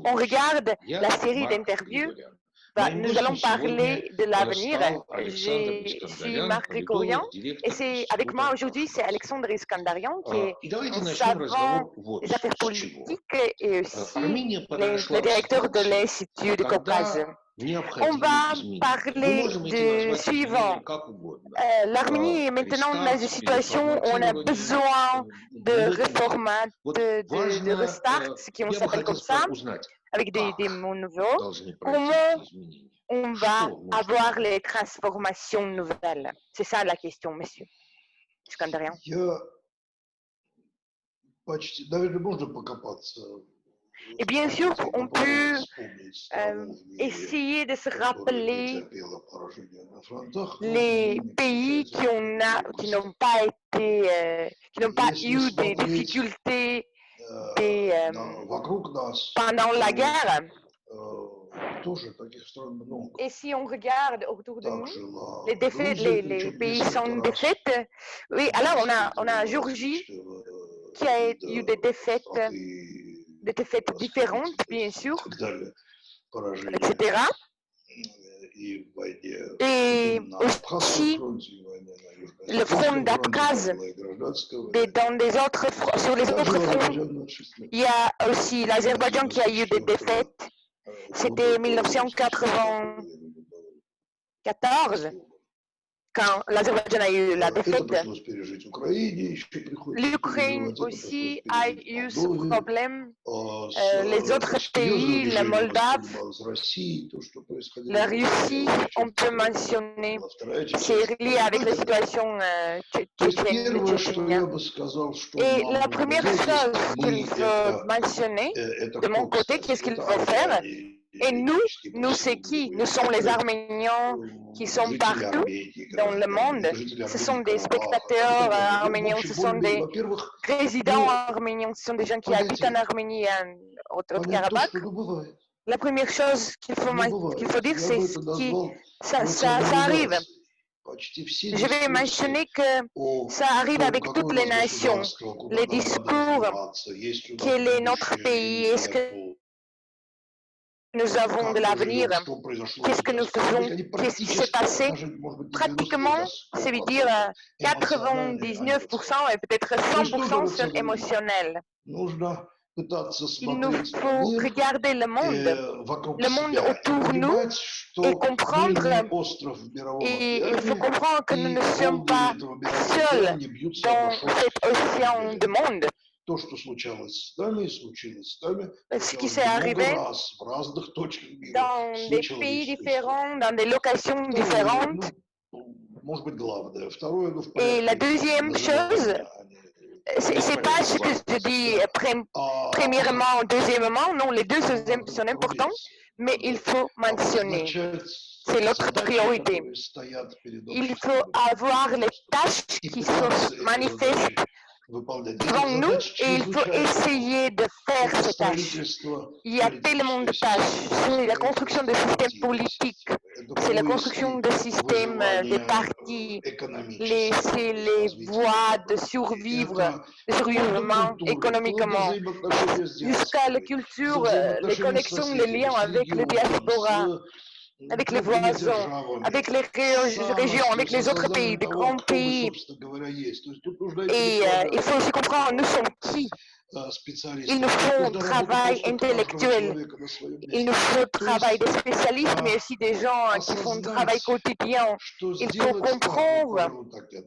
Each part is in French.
on regarde Я la série Марк d'interviews, Григорян. nous Моим allons гостем parler сегодня de l'avenir. стал Александр Je suis Искандарян, Marc Grigorian политолог, et директор c'est avec moi Института aujourd'hui, c'est Башкирска. Alexandre Iskandarian qui est И давайте un начнем savant разговор вот des affaires с чего. politiques et aussi Армения le подошла к directeur de ситуации, l'Institut de Caucase. когда On необходимы va изменения. Мы parler можем эти du назвать изменения suivant. как угодно. L'Arménie est maintenant dans une Рестарт, situation où on a переформатирование, besoin de но в этом réformat, вот de restart, важно, ce qu'on я бы s'appelle хотел comme с ça, вами узнать, avec des как mots nouveaux. должны пройти Comment эти изменения. on va Что нужно avoir сделать? les transformations nouvelles? C'est ça la question, monsieur Iskandarian. Я почти, наверное, можно покопаться. Et bien sûr, on peut essayer de se rappeler les pays qui n'ont pas été, qui n'ont pas eu des difficultés pendant la guerre. Et si on regarde autour de nous, les pays sans défaite, oui, alors on a Géorgie qui a eu des défaites différentes, bien sûr, etc. Et aussi le front d'Abkhaz, sur les autres fronts, il y a aussi l'Azerbaïdjan qui a eu des défaites. C'était 1994, quand l'Azerbaïdjan a eu la défaite. L'Ukraine aussi a eu ce problème. Les autres pays, la Moldave, la Russie, on peut mentionner, c'est lié avec la situation tchétchène. Et la première chose qu'il faut mentionner, de mon côté, qu'est-ce qu'il faut faire? Et nous c'est qui? Nous sommes les Arméniens qui sont partout dans le monde. Ce sont des spectateurs arméniens, ce sont des résidents arméniens, ce sont des gens qui habitent en Arménie et au Haut-Karabakh. La première chose qu'il faut dire, c'est que ça arrive. Je vais mentionner que ça arrive avec toutes les nations. Les discours, quel est notre pays, est-ce que nous avons de l'avenir, qu'est-ce que nous faisons, qu'est-ce qui s'est passé. Pratiquement, ça veut dire 99% et peut-être 100% sont émotionnels. Il nous faut regarder le monde autour de nous et comprendre, et il faut comprendre que nous ne sommes pas seuls dans cet océan de monde. Ce qui s'est arrivé dans des pays différents, dans des locations différentes. Et la deuxième chose, c'est pas ce que je dis premièrement ou deuxièmement, non, les deux sont importants, mais il faut mentionner, c'est notre priorité. Il faut avoir les tâches qui se manifestent devant nous et il faut essayer de faire ces tâches. Il y a tellement de tâches. C'est la construction de systèmes politiques, c'est la construction de systèmes des partis, c'est les voies de survivre, de survivement économiquement, jusqu'à la culture, les connexions, les liens avec le diaspora, avec les voisins, avec les régions, avec les autres pays, des grands pays. Et il faut aussi comprendre, nous sommes qui? Il nous faut un travail intellectuel, il nous faut un travail de spécialistes, mais aussi des gens qui font un travail quotidien. Il faut comprendre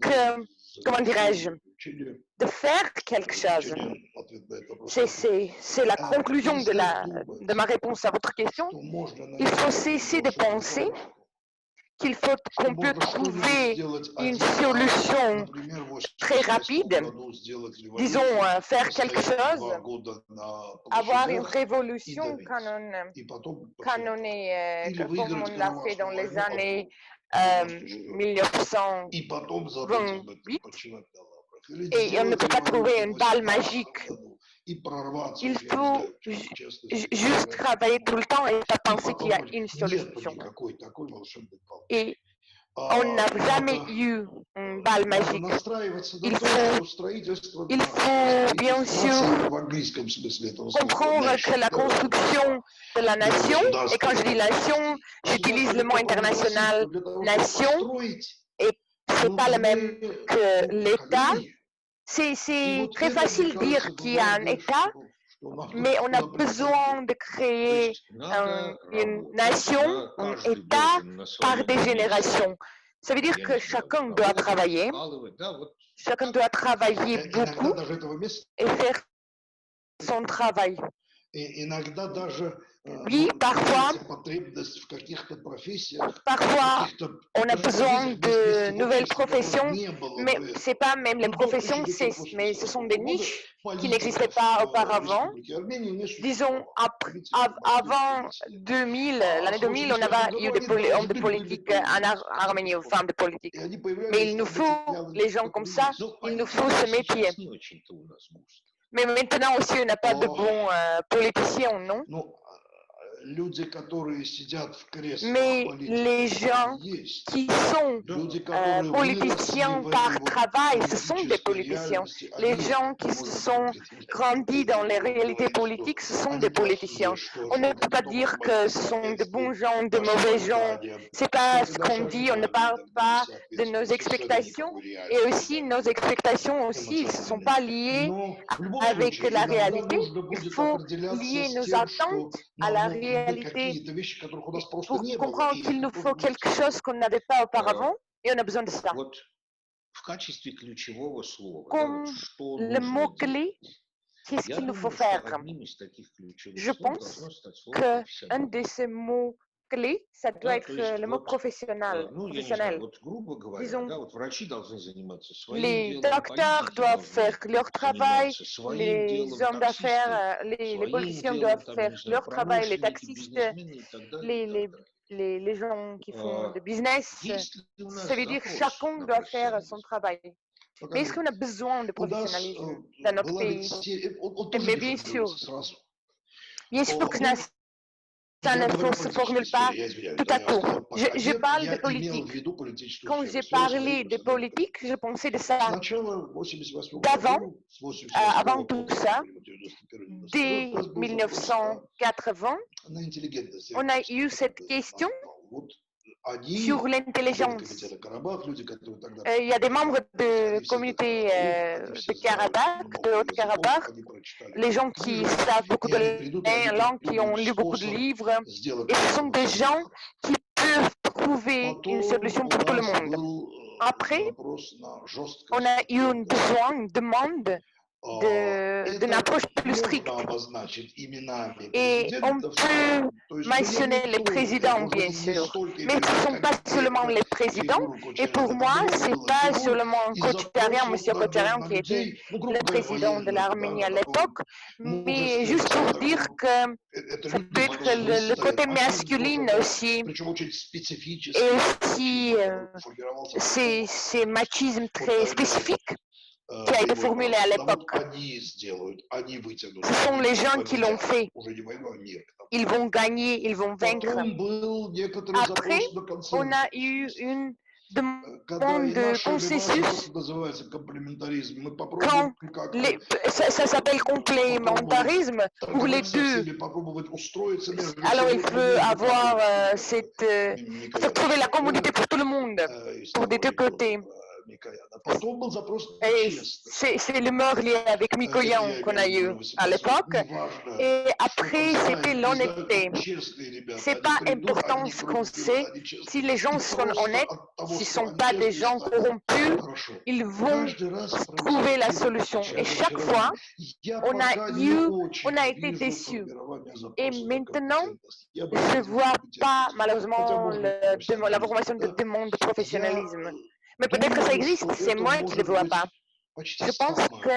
que, comment dirais-je, de faire quelque chose. C'est la conclusion de ma réponse à votre question. Il faut cesser de penser qu'on peut trouver une solution très rapide, disons faire quelque chose, avoir une révolution comme on l'a fait dans les années 1928, et on ne peut pas trouver une balle magique. Il faut juste travailler tout le temps et pas penser qu'il y a une solution. Et On n'a jamais eu une balle magique. Il faut bien sûr comprendre que la construction de la nation, et quand je dis nation, j'utilise le mot international nation, et ce n'est pas le même que l'État. C'est très facile de dire qu'il y a un État, mais on a besoin de créer une nation, un État par des générations. Ça veut dire que chacun doit travailler beaucoup et faire son travail. Oui, parfois, on a besoin de nouvelles professions, mais ce n'est pas même les professions, mais ce sont des niches qui n'existaient pas auparavant. Disons, avant 2000, l'année 2000, on avait eu des hommes de politique en Arménie, ou femmes de politique. Mais il nous faut les gens comme ça, il nous faut ce métier. Mais maintenant aussi, on n'a pas de bons politiciens, non? Mais les gens qui sont politiciens par travail, ce sont des politiciens. Les gens qui se sont grandis dans les réalités politiques, ce sont des politiciens. On ne peut pas dire que ce sont de bons gens, de mauvais gens. Ce n'est pas ce qu'on dit, on ne parle pas de nos expectations. Et aussi, nos expectations aussi, ne sont pas liées avec la réalité. Il faut lier nos attentes à la réalité pour comprendre qu'il nous faut quelque chose qu'on n'avait pas auparavant et on a besoin de ça. Comme le mot-clé, qu'est-ce qu'il nous faut faire? Je pense qu'un de ces mots-clés, ça doit être le mot professionnel. Disons, les docteurs doivent faire leur travail, les hommes d'affaires, les politiciens doivent faire leur travail, les taxistes, les gens qui font du business. Ça veut dire que chacun doit faire son travail. Mais est-ce qu'on a besoin de professionnalisme dans notre pays? Mais bien sûr que ça ne se formule pas tout à coup. Je parle de politique. Quand j'ai parlé de politique, je pensais de ça avant tout ça, dès 1980, on a eu cette question sur l'intelligence. Il y a des membres de communauté de Karabakh, de Haut-Karabakh, les gens qui savent beaucoup de langues, qui ont lu beaucoup de livres, et ce sont des gens qui peuvent trouver une solution pour tout le monde. Après, on a eu une demande d'une approche plus stricte. Et on peut mentionner les présidents, bien sûr, mais ce ne sont pas seulement les présidents. Et pour moi, ce n'est pas seulement Kocharyan, M. Kocharyan, qui était le président de l'Arménie à l'époque, mais juste pour dire que ça peut être le côté masculin aussi, et aussi ces machismes très spécifiques qui a été formulé à l'époque. Ce sont les gens qui l'ont fait. Ils vont gagner, ils vont vaincre. Après, on a eu une demande de consensus. Quand ça s'appelle complémentarisme pour les deux. Alors il faut avoir faut trouver la commodité pour tout le monde, pour des deux côtés. C'est l'humeur liée avec Mikoyan qu'on a eu à l'époque. Et après, c'était l'honnêteté. Ce n'est pas important ce qu'on sait. Si les gens sont honnêtes, s'ils ne sont pas des gens corrompus, ils vont trouver la solution. Et chaque fois, on a été déçus. Et maintenant, je ne vois pas malheureusement la formation de demande de professionnalisme. Mais peut-être que ça existe, c'est moi qui ne le vois pas. Je pense que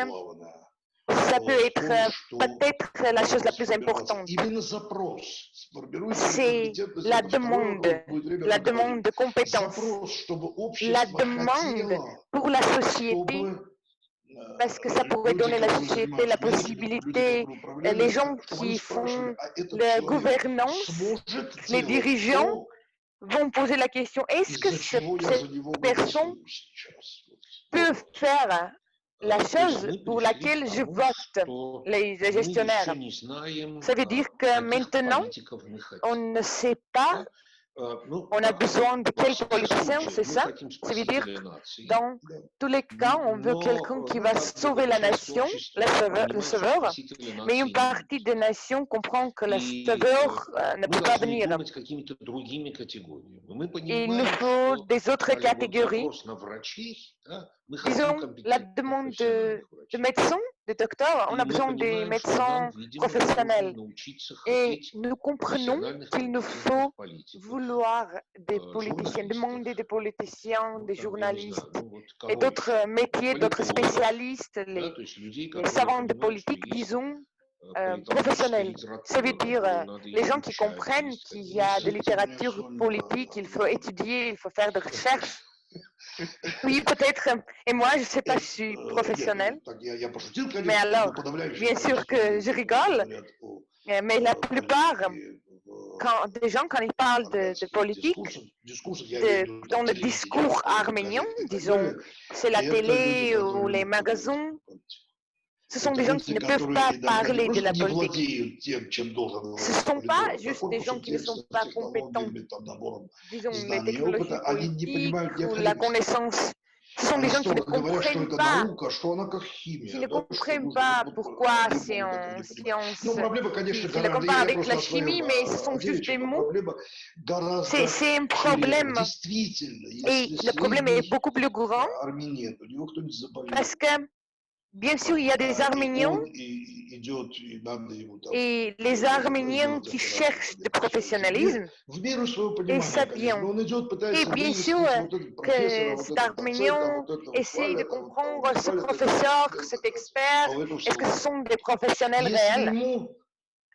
ça peut être peut-être la chose la plus importante. C'est la demande de compétences, la demande pour la société, parce que ça pourrait donner à la société la possibilité, les gens qui font la gouvernance, les dirigeants, vont poser la question, est-ce que из-за чего я за него cette personne голосую сейчас. peut faire la То есть chose мы pour пришли laquelle к je тому, vote, что les мы gestionnaires? еще не знаем, Ça veut dire que каких maintenant, политиков мы on хотим. ne sait pas, Ну, on a так, besoin de во quel всех politicien, случаях c'est мы ça? хотим Ça veut dire спасителя нации. dans tous les cas, on veut quelqu'un qui va sauver la nation, le sauveur, mais une partie des nations comprend que le sauveur ne peut pas venir. думать какими-то другими категориями. Мы Il nous понимаем, faut что des autres скажем, вот catégories. запрос на врачей, да, мы хотим Disons, la компетентных demande профессиональных de врачей. médecins, de docteurs, on И a мы besoin des понимаем, что нам, médecins видимо, professionnels. нужно научиться Et хотеть nous comprenons профессиональных qu'il nous компетентных faut политиков. vouloir des politiciens, журналистов, demander des politiciens, ну, des там, я не знаю, journalistes ну, вот et кого d'autres еще? métiers, d'autres Политологов, spécialistes, да, то есть людей, les которые savants de понимают, что politique, есть disons, политологическая professionnels. Ça veut литература, dire которую надо les gens qui изучать, comprennent есть qu'il y a de какие-то littérature politique, il faut étudier, il faut faire des recherches. Oui, peut-être. Et moi, je ne sais pas, je suis professionnelle. Mais alors, bien sûr que je rigole, mais la plupart des gens, quand ils parlent de politique, dans le discours arménien, disons, c'est la télé ou les magasins, ce sont des gens qui ne peuvent pas parler de la politique. Ce ne sont pas juste des gens qui ne sont pas compétents, disons, les technologies politiques ou la connaissance. Ce sont des gens qui ne comprennent pas, pourquoi c'est en science, qui le comparent avec la chimie, mais ce sont juste des mots. C'est un problème. Et le problème est beaucoup plus grand parce que, bien sûr, il y a des Arméniens et les Arméniens qui cherchent du professionnalisme, et ça vient. Et bien sûr que cet Arménien essaie de comprendre ce professeur, cet expert, est-ce que ce sont des professionnels réels?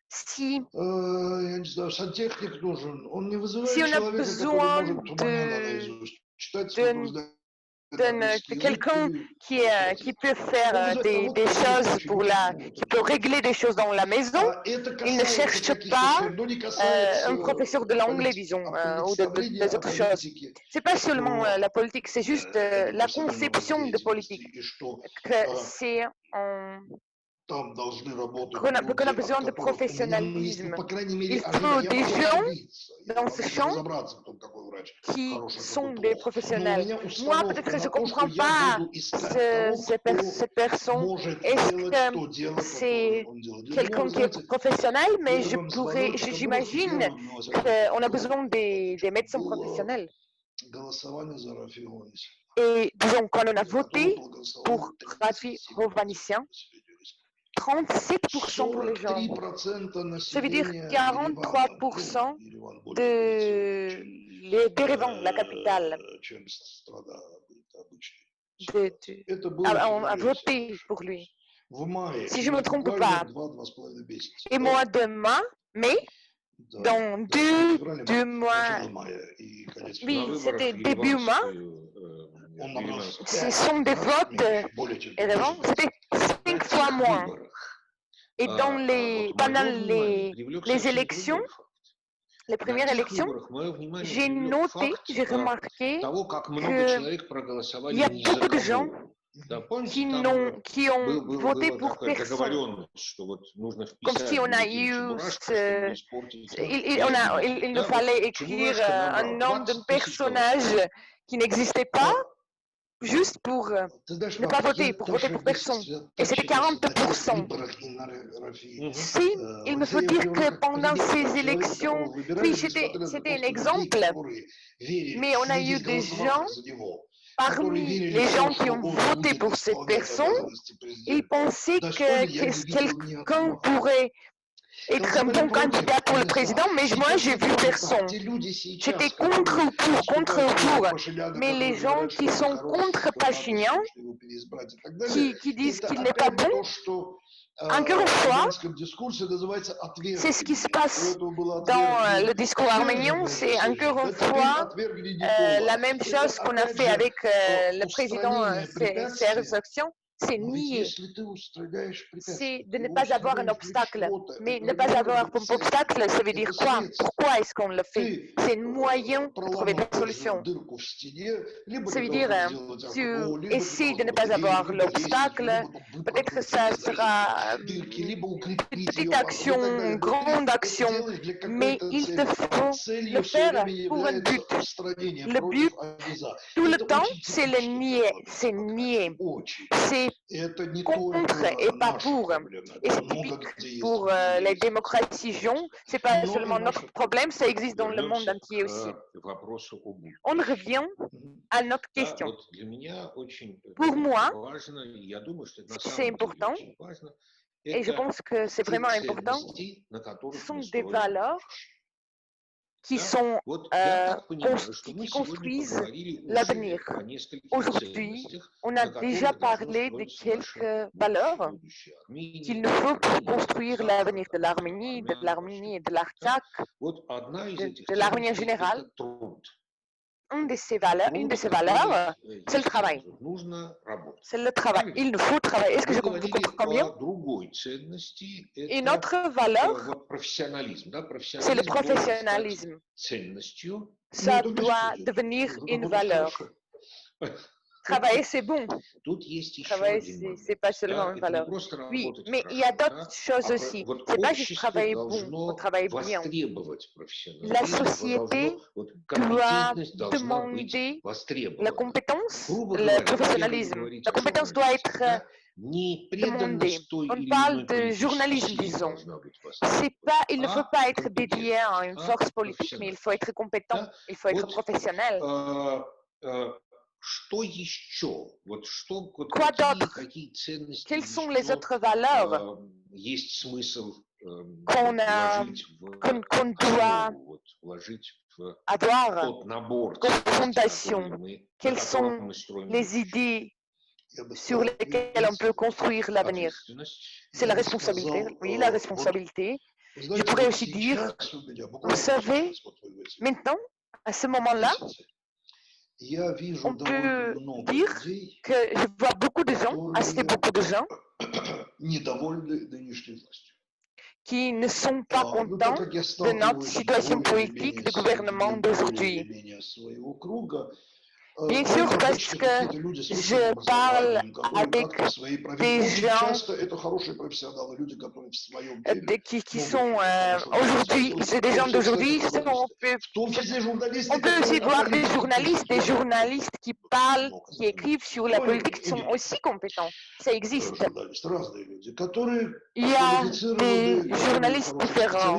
Si on a besoin de quelqu'un qui peut faire des choses qui peut régler des choses dans la maison, il ne cherche pas un professeur de l'anglais, disons, ou des autres choses. C'est pas seulement la politique, c'est juste la conception de politique. Que c'est qu'on a besoin de professionnalisme. Il faut des gens dans ce champ qui sont des professionnels. Moi, peut-être que je ne comprends pas cette personne. Est-ce que c'est quelqu'un qui est professionnel? Mais j'imagine qu'on a besoin des médecins professionnels. Et disons, quand on a voté pour Rafi Hovhannisyan, 37% pour les gens. Ça veut dire 43% d'Erevan, la capitale, a voté pour lui. Si je ne me trompe pas. Et mois de mai, dans deux mois, oui, c'était début mai, ce sont des votes, c'était 5 fois moins. Et pendant les élections, les premières élections, j'ai noté, j'ai remarqué qu'il y a beaucoup de gens qui ont voté pour personne. Comme si on a eu, il nous fallait écrire un nom d'un personnage qui n'existait pas, juste pour ne pas voter, pour voter pour personne. Et c'était 40%. Si, il me faut dire que pendant ces élections, oui, c'était un exemple, mais on a eu des gens, parmi les gens qui ont voté pour cette personne, ils pensaient que quelqu'un pourrait être un bon candidat pour le président, mais moi, j'ai vu personne. J'étais contre ou pour. Mais les gens qui sont contre Pachinian, qui disent qu'il n'est pas bon, encore une fois, c'est ce qui se passe dans le discours arménien, c'est encore une fois la même chose qu'on a fait avec le président Serge Sargsyan. c'est nier, c'est de ne pas avoir un obstacle. Mais ne pas avoir un obstacle, ça veut dire quoi? Pourquoi est-ce qu'on le fait? C'est un moyen de trouver des solutions. Ça veut dire, tu essaies de ne pas avoir l'obstacle, peut-être que ça sera une petite action, une grande action, mais il te faut le faire pour un but. Le but, tout le temps, c'est le nier, c'est nier, c'est contre et pas pour. Et c'est typique pour les démocraties jeunes, c'est pas seulement notre problème, ça existe dans le monde entier aussi. On revient à notre question. Pour moi, c'est important, et je pense que c'est vraiment important, ce sont des valeurs qui construisent l'avenir. Aujourd'hui, on a déjà parlé de quelques valeurs qu'il nous faut pour construire l'avenir de l'Arménie et de l'Artsakh, de l'Arménie en général. Une de ces valeurs, c'est le travail. C'est le travail. Il nous faut travailler. Est-ce que je comprends bien? Une autre valeur, c'est le professionnalisme. Ça doit devenir une valeur. Travailler, c'est bon. Travailler, c'est pas seulement une valeur. Oui, mais il y a d'autres choses aussi. C'est pas juste travailler bon ou travailler bien. La société doit demander la compétence, le professionnalisme. La compétence doit être demandée. On parle de journalisme, disons. Il ne faut pas être dédié à une force politique, mais il faut être compétent, il faut être professionnel. Quoi d'autre? Quelles sont les autres valeurs qu'on doit avoir comme fondation? Quelles sont les idées sur lesquelles on peut construire l'avenir? C'est la responsabilité. Oui, la responsabilité. Je pourrais aussi dire, vous savez, maintenant, à ce moment-là, on peut dire que je vois beaucoup de gens, assez beaucoup de gens, qui ne sont pas contents de notre situation politique, du gouvernement d'aujourd'hui. Bien sûr, parce que je parle avec des gens qui sont aujourd'hui, c'est des gens d'aujourd'hui, on peut aussi voir des journalistes qui parlent, qui écrivent sur la politique, qui sont aussi compétents. Ça existe. Il y a des journalistes différents.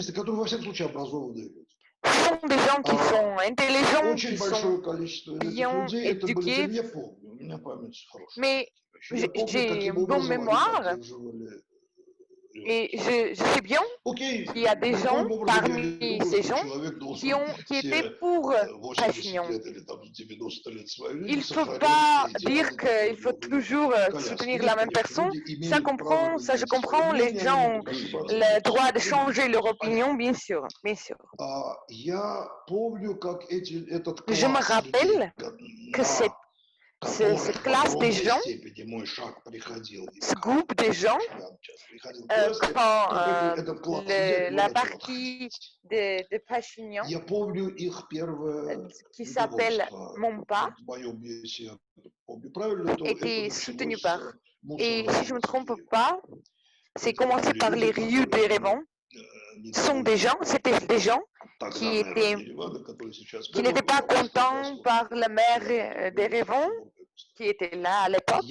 Ce sont des gens qui sont intelligents, qui sont bien éduqués, mais j'ai une bonne mémoire et je sais bien qu'il y a des gens parmi ces gens qui étaient pour Pachinian. Il ne faut pas dire qu'il faut toujours soutenir la même personne. Ça je comprends, les gens ont le droit de changer leur opinion, bien sûr, bien sûr. Je me rappelle que cette classe des gens, ce groupe de gens, quand la partie de Pachinian, qui s'appelle Mompa, était soutenue par, et si je ne me trompe pas, c'est commencé par les Rieux d'Erevan. C'était des gens qui n'étaient pas contents par la maire d'Erevan, qui était là à l'époque.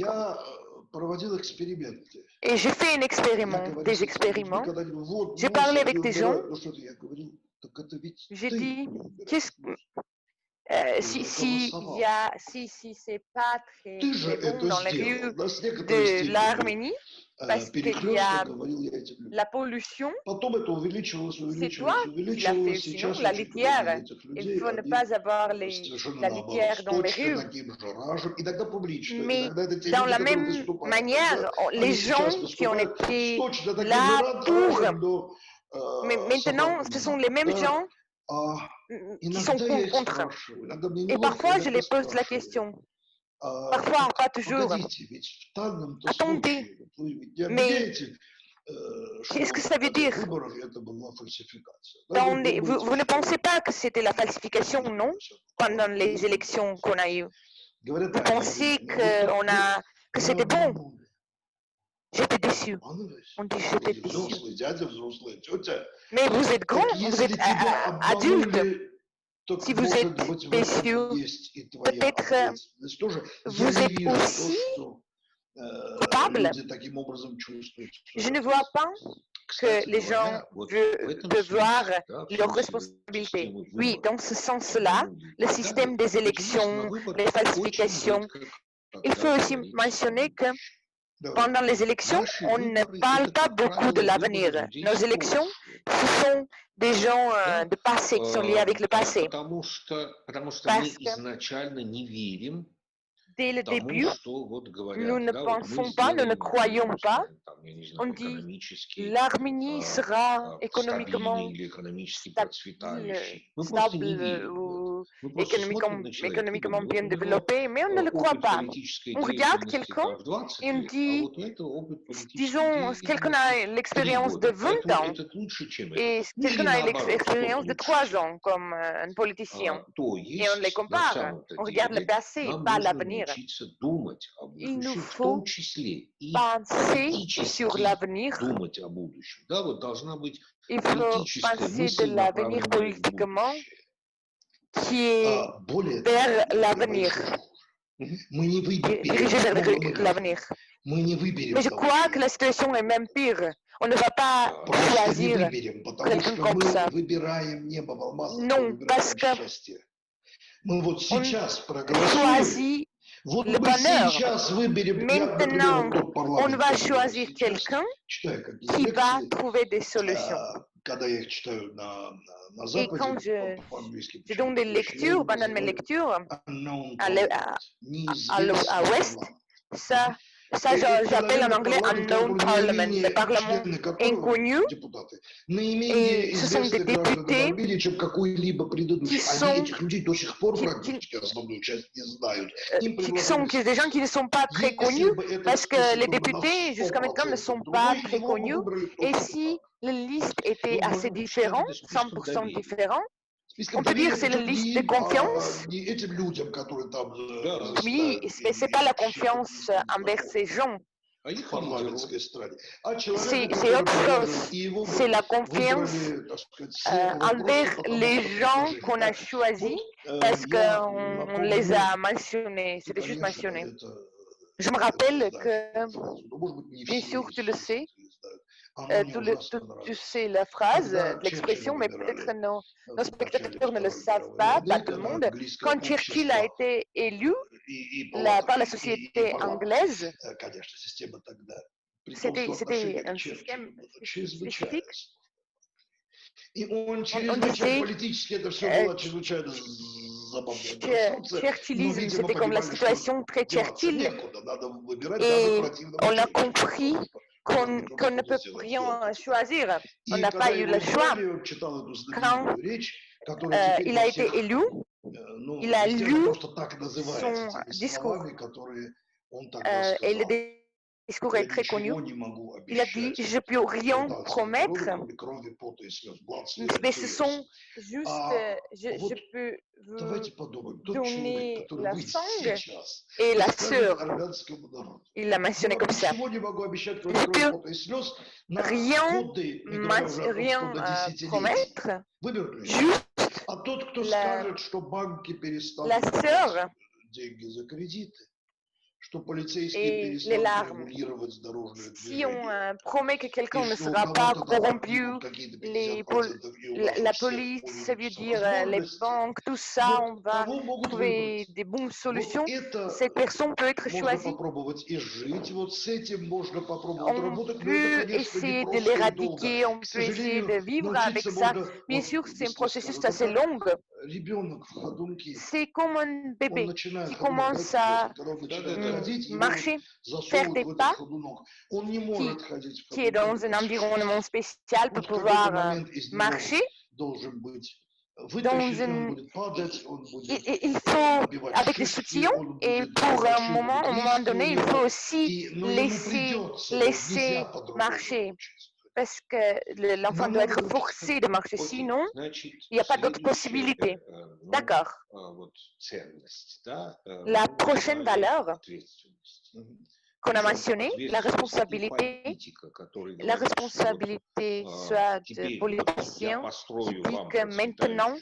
Et j'ai fait des expériments. J'ai parlé avec des gens. J'ai dit, si c'est pas très bon dans les rues de l'Arménie, parce qu'il y a la pollution, c'est toi qui l'as fait, sinon la litière. Il faut ne pas avoir la litière dans les rues. Mais dans la même manière, les gens qui ont été là pour... Mais maintenant, ce sont les mêmes gens qui sont contre. Et parfois, je les pose la question. Parfois, pas toujours. Attendez, mais qu'est-ce que ça veut dire? Vous ne pensez pas que c'était la falsification, non? Pendant les élections qu'on a eues. Vous pensez que c'était bon? J'étais déçu. On dit j'étais déçu. Mais vous êtes grand, vous êtes adulte. Si vous êtes déçu, peut-être vous êtes aussi coupable. Je ne vois pas que les gens veulent voir leurs responsabilités. Oui, dans ce sens-là, le système des élections, les falsifications, il faut aussi mentionner que pendant les élections, on ne parle pas beaucoup de l'avenir. Nos élections, ce sont des gens de passé, qui sont liés avec le passé. Parce que dès le début, nous ne pensons pas, nous ne croyons pas. On dit l'Arménie sera économiquement stable ou économiquement bien développée, mais on ne le croit pas. On regarde quelqu'un et on dit, disons, quelqu'un a l'expérience de 20 ans et quelqu'un a l'expérience de 3 ans comme un politicien. Et on les compare. On regarde le passé, pas l'avenir. Il nous faut penser sur l'avenir. Il faut penser de l'avenir politiquement qui est vers l'avenir, dirigé vers l'avenir. Mais je crois que la situation est même pire. On ne va pas choisir quelqu'un comme ça. Non, parce que on choisit le bonheur. Maintenant, on va choisir quelqu'un qui va trouver des solutions. Et quand je donne des lectures, pendant mes lectures à l'ouest, ça j'appelle en anglais unknown parliament, le parlement inconnu. Et ce sont des députés qui des gens qui ne sont pas très connus, parce que les députés jusqu'à maintenant ne sont pas très connus. Et si la liste était assez différente, 100% différente, on peut dire que c'est la liste de confiance. Oui, mais ce n'est pas la confiance envers ces gens. C'est autre chose. C'est la confiance envers les gens qu'on a choisis parce qu'on les a mentionnés. C'était juste mentionné. Je me rappelle que, bien sûr, tu le sais, tu sais la phrase, l'expression, mais peut-être nos spectateurs ne le savent pas tout le monde. Quand Churchill a été élu par la société anglaise, c'était un système spécifique. On disait Churchillisme, c'était comme la situation très Churchill. Et on a compris qu'on ne peut rien choisir. On n'a pas eu le choix. Quand il a été élu, il a lu son discours. Et le discours est très connu. Il a dit, je ne peux rien promettre, mais ce sont juste, je peux vous donner la sang et la sœur. Il l'a mentionné comme ça. Je ne peux rien promettre, juste la sœur et les larmes. Si on promet que quelqu'un ne sera pas corrompu, la police, ça veut dire les banques, tout ça, on va trouver des bonnes solutions. Cette personne peut être choisie. On peut essayer de l'éradiquer, on peut essayer de vivre avec ça. Bien sûr, c'est un processus assez long. C'est comme un bébé qui commence à marcher, faire des pas, qui est dans un environnement spécial pour pouvoir marcher. il faut, avec des soutiens, et pour un moment donné, il faut aussi laisser marcher, parce que l'enfant doit être forcé de marcher, sinon il n'y a pas d'autre possibilité. D'accord. La prochaine valeur qu'on a mentionnée, la responsabilité soit de politicien, qui dit que maintenant,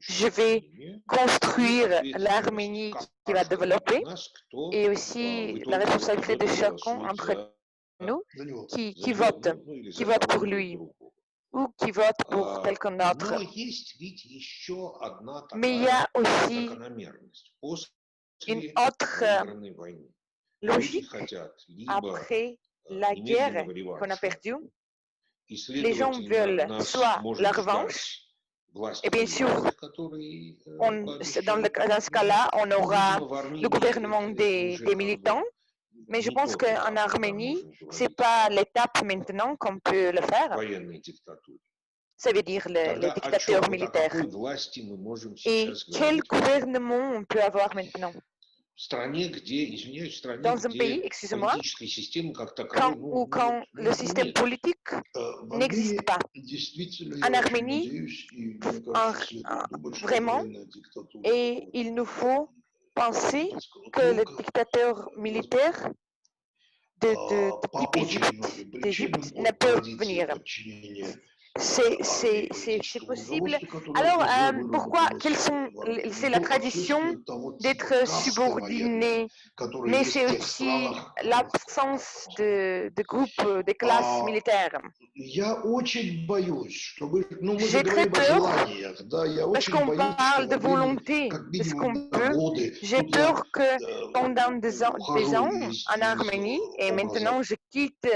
je vais construire l'Arménie qui va développer, et aussi la responsabilité de chacun entre nous qui vote pour lui ou qui vote pour quelqu'un d'autre. Mais il y a aussi une autre logique après la guerre qu'on a perdue. Les gens veulent soit la revanche, et bien sûr, dans ce cas-là, on aura le gouvernement des militants, mais je pense qu'en Arménie, ce n'est pas l'étape maintenant qu'on peut le faire. Ça veut dire les dictateurs militaires. Et quel gouvernement on peut avoir maintenant? Dans un pays, excusez-moi, quand le système politique n'existe pas. En Arménie, vraiment, et il nous faut penser que le dictateur militaire d'Égypte ne peut venir. C'est possible. Alors, pourquoi? C'est la tradition d'être subordonné, mais c'est aussi l'absence de groupes, de classes militaires. J'ai très peur, parce qu'on parle de volonté, de ce qu'on peut. J'ai peur que pendant des ans en Arménie, et maintenant je quitte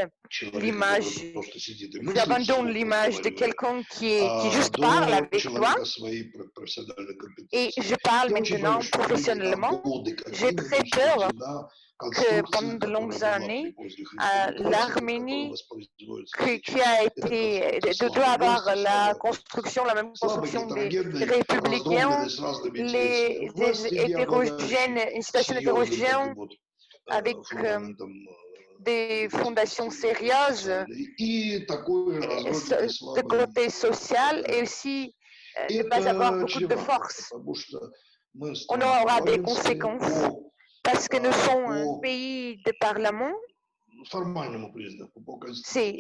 l'image, j'abandonne l'image de quelqu'un qui juste parle avec toi, et je parle maintenant professionnellement. J'ai très peur que pendant de longues années, l'Arménie, qui a été, doit avoir la même construction des républicains, une situation hétérogène avec des fondations sérieuses de côté social, et aussi ne pas avoir beaucoup de force. On aura des conséquences parce que nous sommes un pays de parlement. C'est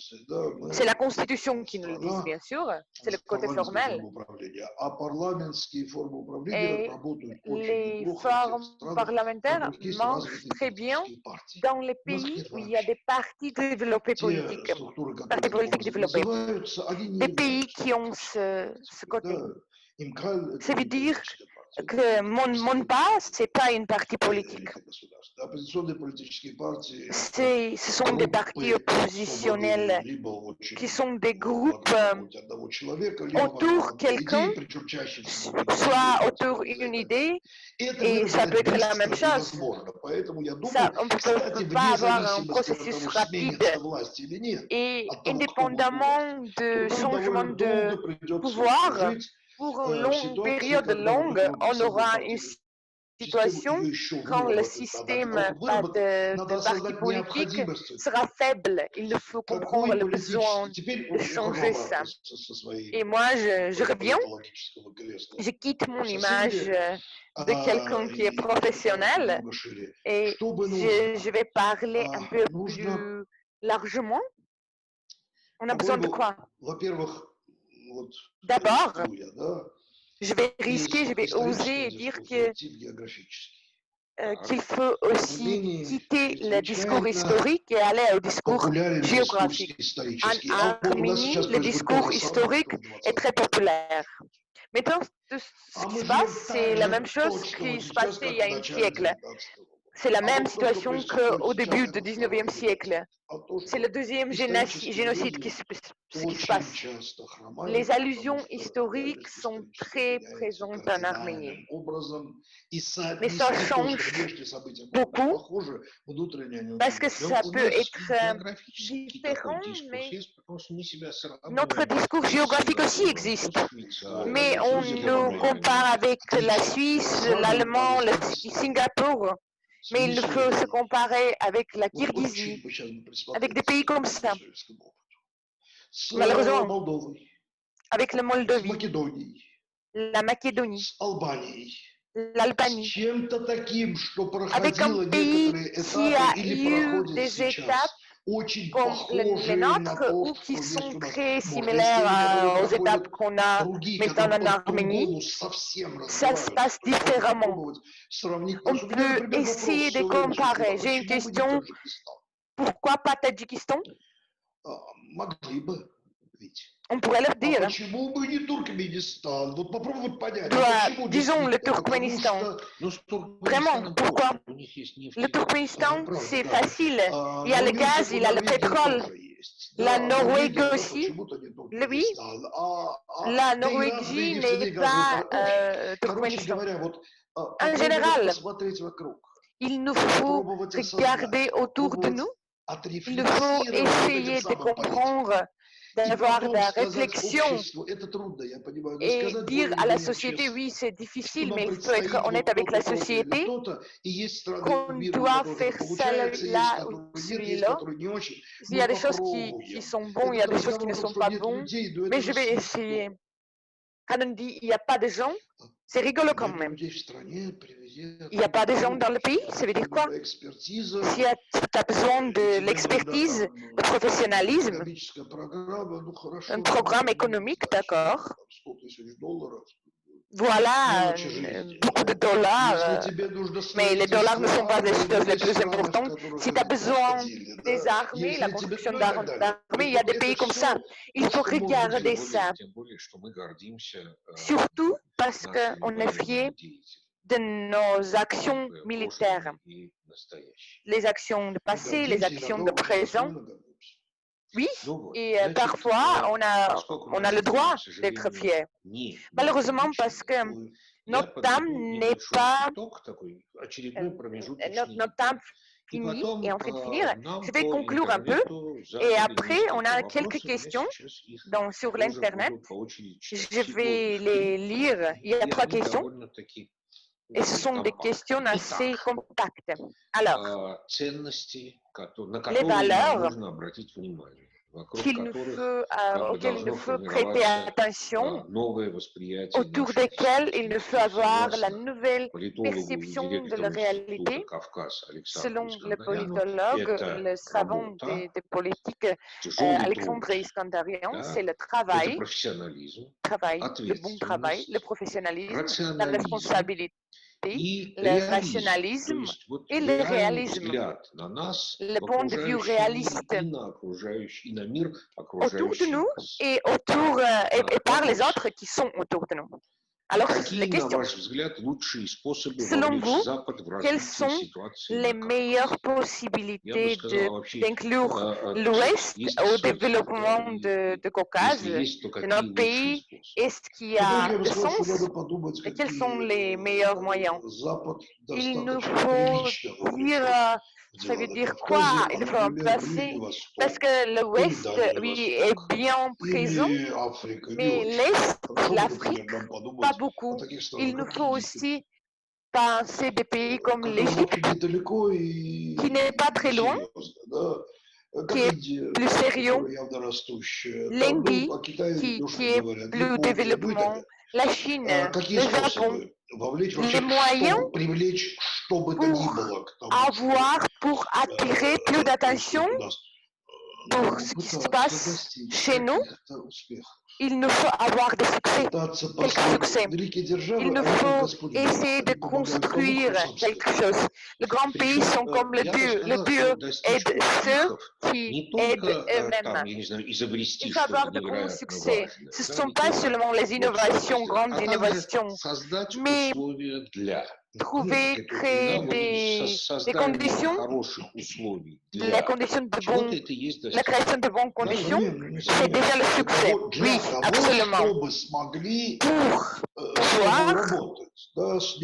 la Constitution qui nous le dit, bien sûr, c'est le côté formel. Et les formes parlementaires marchent très bien dans les pays où il y a des partis développés politiques, partis politiques développés. Des pays qui ont ce côté. Ça veut dire que mon pas, ce n'est pas une parti politique. Ce sont des partis oppositionnels qui sont des groupes autour de quelqu'un, soit autour d'une idée, et ça peut être la même chose. On ne peut pas avoir un processus rapide, et indépendamment du changement de pouvoir, pour une période longue, on aura une situation quand le système de parti politique sera faible. Il faut comprendre le besoin de changer ça. Et moi, je reviens, je quitte mon image de quelqu'un qui est professionnel, et je vais parler un peu plus largement. On a besoin de quoi? D'abord, je vais risquer, je vais oser dire qu'il faut aussi quitter le discours historique et aller au discours géographique. En Arménie, le discours historique est très populaire. Maintenant, ce qui se passe, c'est la même chose qui se passait il y a un siècle. C'est la même situation qu'au début du 19e siècle. C'est le deuxième génocide qui se passe. Les allusions historiques sont très présentes en Arménie. Mais ça change beaucoup parce que ça peut être différent, mais notre discours géographique aussi existe. Mais on nous compare avec la Suisse, l'Allemand, le Singapour. Mais il faut se comparer avec la Kirghizie, avec des pays comme ça. Malheureusement, avec la Moldavie, la Macédonie, l'Albanie, avec un pays qui a eu des étapes comme les nôtres ou qui sont très similaires aux étapes qu'on a maintenant en Arménie, ça se passe différemment. On peut essayer de comparer. J'ai une question. Pourquoi pas Tadjikistan? On pourrait leur dire. Disons le Turkménistan. Vraiment, pourquoi? Le Turkménistan, c'est facile. Il y a le gaz, il y a le pétrole. La Norvège aussi. Oui, la Norvège n'est pas Turkménistan. En général, il nous faut regarder autour de nous. Il nous faut essayer de comprendre, d'avoir de la réflexion et dire à la société, oui, c'est difficile, mais il faut être honnête avec la société, qu'on doit faire cela ou celui-là. Il y a des choses qui sont bonnes, il y a des choses qui ne sont pas bonnes, mais je vais essayer. Quand on dit il n'y a pas de gens, c'est rigolo quand même. Il n'y a pas de gens dans le pays, ça veut dire quoi? Si tu as besoin de l'expertise, de professionnalisme, un programme économique, d'accord. Voilà, beaucoup de dollars, mais les dollars ne sont pas les choses les plus importantes. Si tu as besoin des armées, la construction d'armées, il y a des pays comme ça. Il faut regarder ça. Surtout parce qu'on est fiers de nos actions militaires. Les actions de passé, les actions de présent. Oui, et parfois, on a le droit d'être fier. Malheureusement, parce que notre temps n'est pas... Notre temps fini est en train de finir. Je vais conclure un peu. Et après, on a quelques questions sur l'Internet. Je vais les lire. Il y a 3 questions. Et ce sont des questions assez compactes. Alors, les valeurs auxquelles il nous faut prêter attention, autour desquelles il nous faut avoir la nouvelle perception de la réalité, selon le politologue, le savant des politiques Alexandre Iskandarian, c'est le travail, le bon travail, le professionnalisme, la responsabilité, le rationalisme et le réalisme, le point de vue réaliste autour de nous et par les autres qui sont autour de nous. Alors, la question, selon vous, quelles sont les meilleures possibilités d'inclure l'Ouest au développement de Caucase, de notre pays? Est-ce qu'il y a du sens? Et quels sont les meilleurs moyens? Il nous faut dire, ça veut dire quoi? Il faut remplacer, parce que l'Ouest, oui, est bien présent, mais l'Est, l'Afrique, pas beaucoup. Il nous faut aussi penser des pays comme l'Égypte, qui n'est pas très loin, qui est plus sérieux, l'Indie, qui est plus développement, la Chine, le Japon, les moyens pour attirer plus d'attention pour ce qui se passe chez nous il nous faut avoir des succès, quelques succès. Il nous faut essayer de construire quelque chose. Les grands pays sont comme le Dieu. Le Dieu aide ceux qui aident eux-mêmes. Il faut avoir de bons succès. Ce ne sont pas seulement les innovations, grandes innovations, mais trouver, créer des conditions, la création de bonnes conditions, c'est déjà le succès. Oui, absolument. Pour pouvoir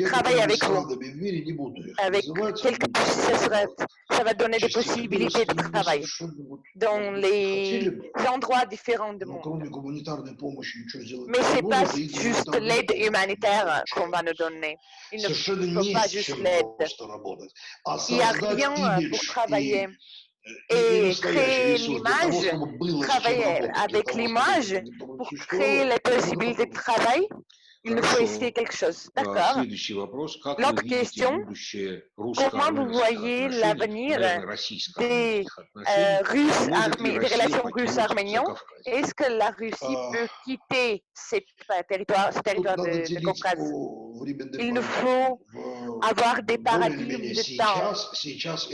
travailler avec vous, avec quelqu'un, ça va donner des possibilités de travail dans les endroits différents du monde. Mais ce n'est pas juste l'aide humanitaire qu'on va nous donner. Il ne faut pas juste l'aide. Il n'y a rien pour travailler. Et créer l'image, travailler avec l'image pour créer les possibilités de travail, il nous faut essayer quelque chose. D'accord. L'autre question, comment vous voyez l'avenir des relations russes-arméniennes? Est-ce que la Russie peut quitter ce territoire de Caucase? Il nous faut avoir des paradigmes de temps.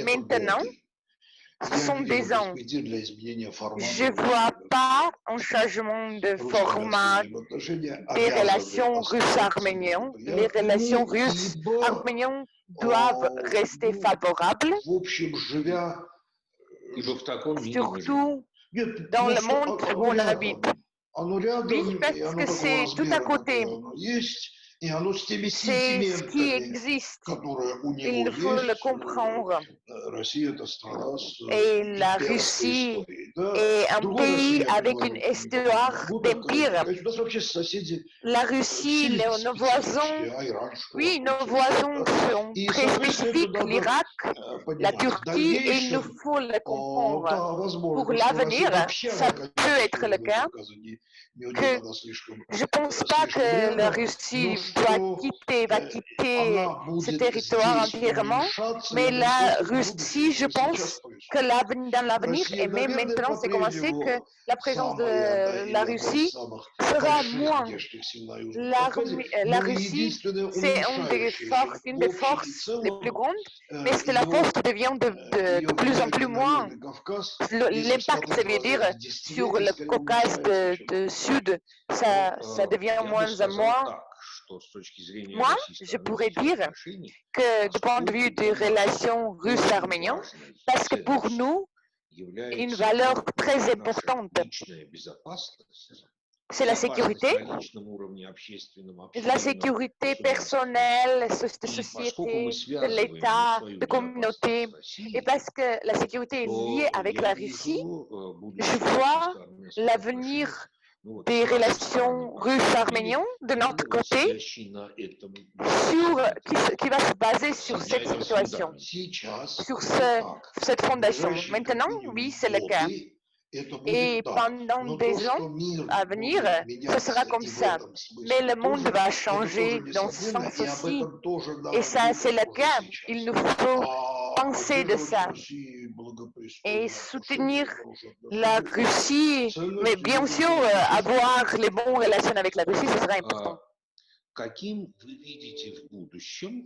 Maintenant, ce sont des ans. Je ne vois pas un changement de format des relations russes-arméniennes. Les relations russes-arméniennes doivent rester favorables, surtout dans le monde où on habite. Oui, parce que c'est tout à côté. C'est ce qui existe. Il faut le comprendre. Et la Russie est un pays avec une histoire d'empire. La Russie, nos voisins, oui, nos voisins sont très spécifiques, l'Irak, la Turquie, et il nous faut le comprendre. Pour l'avenir, ça peut être le cas. Que je ne pense pas que la Russie va quitter ce territoire entièrement, mais la Russie, je pense que dans l'avenir, et même maintenant, c'est commencé, que la présence de la Russie sera moins. La Russie, c'est une des forces les plus grandes, mais la force devient de plus en plus moins. L'impact, ça veut dire, sur le Caucase de Sud, ça devient moins en moins. Moi, je pourrais dire que du point de vue des relations russes-arméniennes, parce que pour nous, une valeur très importante, c'est la sécurité personnelle, de société, de l'État, de communauté. Et parce que la sécurité est liée avec la Russie, je vois l'avenir des relations russes-arméniennes de notre côté qui va se baser sur cette situation, sur cette fondation. Maintenant, oui, c'est le cas. Et pendant des ans à venir, ce sera comme ça. Mais le monde va changer dans ce sens aussi. Et ça, c'est le cas. Il nous faut penser de ça et soutenir la Russie. Mais bien sûr, avoir les bonnes relations avec la Russie, ce sera important.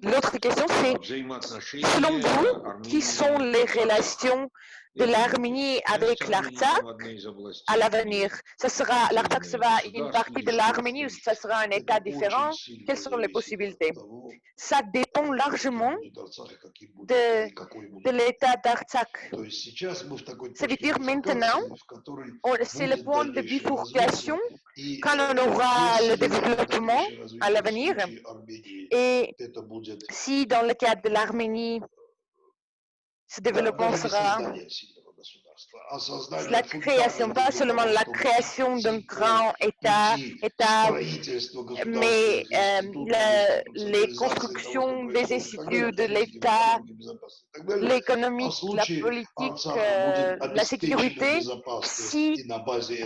L'autre question, c'est, selon vous, qui sont les relations de l'Arménie avec l'Artsakh à l'avenir? L'Artsakh sera une partie de l'Arménie ou ça sera un État différent? Quelles sont les possibilités? Ça dépend largement de l'État d'Artsakh. Ça veut dire maintenant, c'est le point de bifurcation quand on aura le développement à l'avenir. Et si dans le cas de l'Arménie, ce développement sera la création, pas seulement la création d'un grand État, mais les constructions des instituts de l'État, l'économique, la politique, la sécurité. Si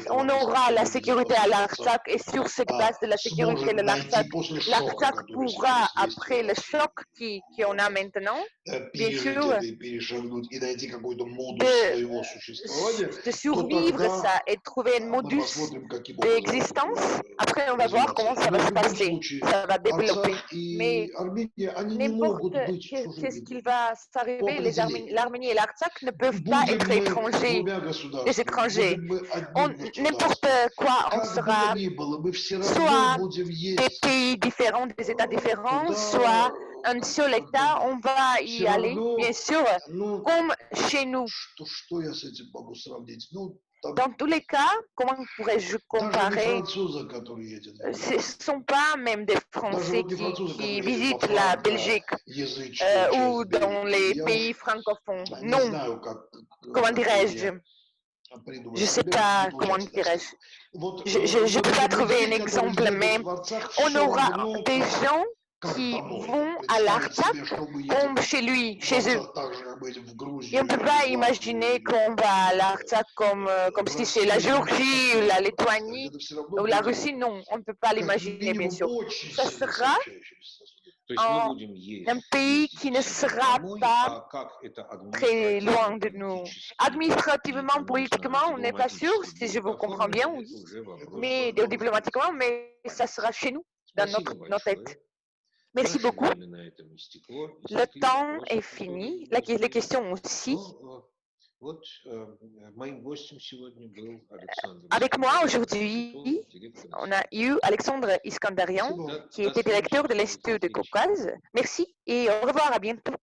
on aura la sécurité à l'Artsakh et sur cette base de la sécurité de l'Artsakh pourra, après le choc qu'on a maintenant, bien sûr, de survivre ça et de trouver un modus d'existence. Après, on va voir comment ça va se passer, ça va développer. Mais n'importe qu'est-ce qu'il va s'arriver, l'Arménie et l'Artsakh ne peuvent pas être étrangers, des étrangers. N'importe quoi, on sera soit des pays différents, des États différents, soit un seul État, on va y aller, bien sûr, comme chez nous. Dans tous les cas, comment pourrais-je comparer? Ce ne sont pas même des Français qui visitent la Belgique ou dans les pays francophones. Non, comment dirais-je? Je ne sais pas comment dirais-je. Je ne peux pas trouver un exemple, mais on aura des gens qui vont à l'Artsakh comme chez lui, chez eux. Et on ne peut pas imaginer qu'on va à l'Artsakh comme si c'est la Géorgie, ou la Lituanie ou la Russie. Non, on ne peut pas l'imaginer, bien sûr. Ça sera un pays qui ne sera pas très loin de nous. Administrativement, politiquement, on n'est pas sûr, si je vous comprends bien, oui. Mais diplomatiquement, mais ça sera chez nous, dans nos têtes. Merci beaucoup. Le temps est fini. Les questions aussi. Avec moi aujourd'hui, on a eu Alexandre Iskandarian, qui était directeur de l'Institut de Caucase. Merci et au revoir, à bientôt.